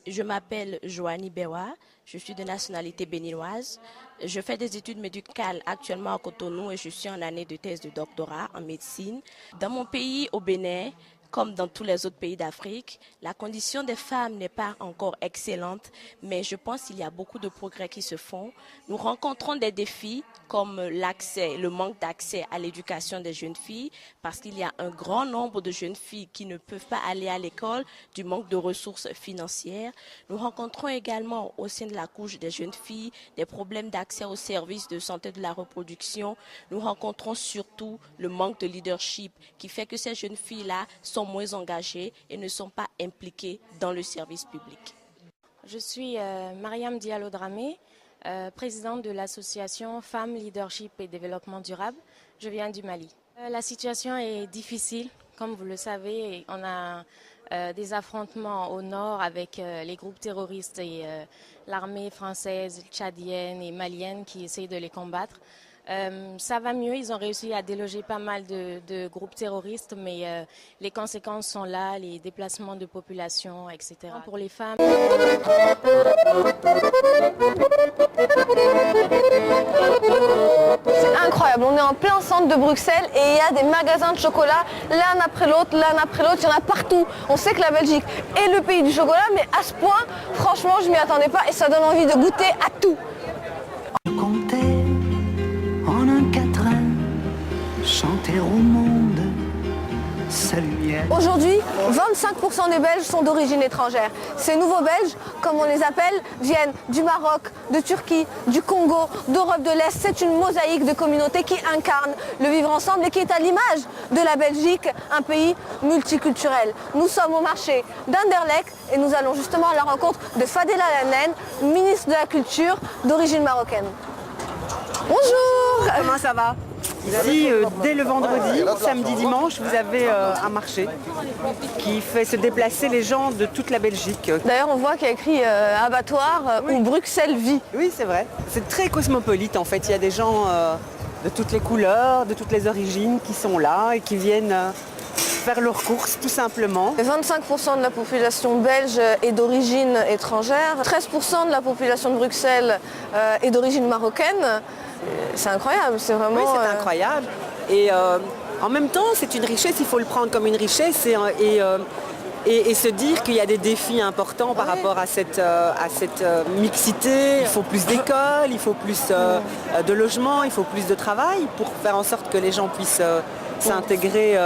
Je m'appelle Joanie Bewa, je suis de nationalité béninoise. Je fais des études médicales actuellement à Cotonou et je suis en année de thèse de doctorat en médecine. Dans mon pays, au Bénin, comme dans tous les autres pays d'Afrique, la condition des femmes n'est pas encore excellente, mais je pense qu'il y a beaucoup de progrès qui se font. Nous rencontrons des défis comme l'accès, le manque d'accès à l'éducation des jeunes filles, parce qu'il y a un grand nombre de jeunes filles qui ne peuvent pas aller à l'école du manque de ressources financières. Nous rencontrons également au sein de la couche des jeunes filles des problèmes d'accès aux services de santé de la reproduction. Nous rencontrons surtout le manque de leadership qui fait que ces jeunes filles-là sont moins engagées et ne sont pas impliquées dans le service public. Je suis Mariam Diallo Dramé, présidente de l'association Femmes, Leadership et Développement Durable. Je viens du Mali. La situation est difficile, comme vous le savez. On a des affrontements au nord avec les groupes terroristes et l'armée française, tchadienne et malienne qui essayent de les combattre. Ça va mieux, ils ont réussi à déloger pas mal de groupes terroristes, mais les conséquences sont là, les déplacements de population, etc. Pour les femmes. C'est incroyable, on est en plein centre de Bruxelles et il y a des magasins de chocolat l'un après l'autre, il y en a partout. On sait que la Belgique est le pays du chocolat, mais à ce point, franchement, je m'y attendais pas et ça donne envie de goûter à tout. En un quatrain, chanter au monde sa lumière. Aujourd'hui, 25% des Belges sont d'origine étrangère. Ces nouveaux Belges, comme on les appelle, viennent du Maroc, de Turquie, du Congo, d'Europe de l'Est. C'est une mosaïque de communautés qui incarne le vivre ensemble et qui est à l'image de la Belgique, un pays multiculturel. Nous sommes au marché d'Anderlecht et nous allons justement à la rencontre de Fadela Lamnen, ministre de la Culture d'origine marocaine. Bonjour! Comment ça va? Ici, dès le vendredi, samedi, dimanche, vous avez un marché qui fait se déplacer les gens de toute la Belgique. D'ailleurs, on voit qu'il y a écrit abattoir où Bruxelles vit. Oui, c'est vrai. C'est très cosmopolite en fait. Il y a des gens de toutes les couleurs, de toutes les origines qui sont là et qui viennent faire leurs courses tout simplement. 25% de la population belge est d'origine étrangère, 13% de la population de Bruxelles est d'origine marocaine. C'est incroyable, c'est vraiment... Oui, c'est incroyable. Et en même temps, c'est une richesse, il faut le prendre comme une richesse et se dire qu'il y a des défis importants par rapport à cette mixité. Il faut plus d'écoles, il faut plus de logements, il faut plus de travail pour faire en sorte que les gens puissent s'intégrer.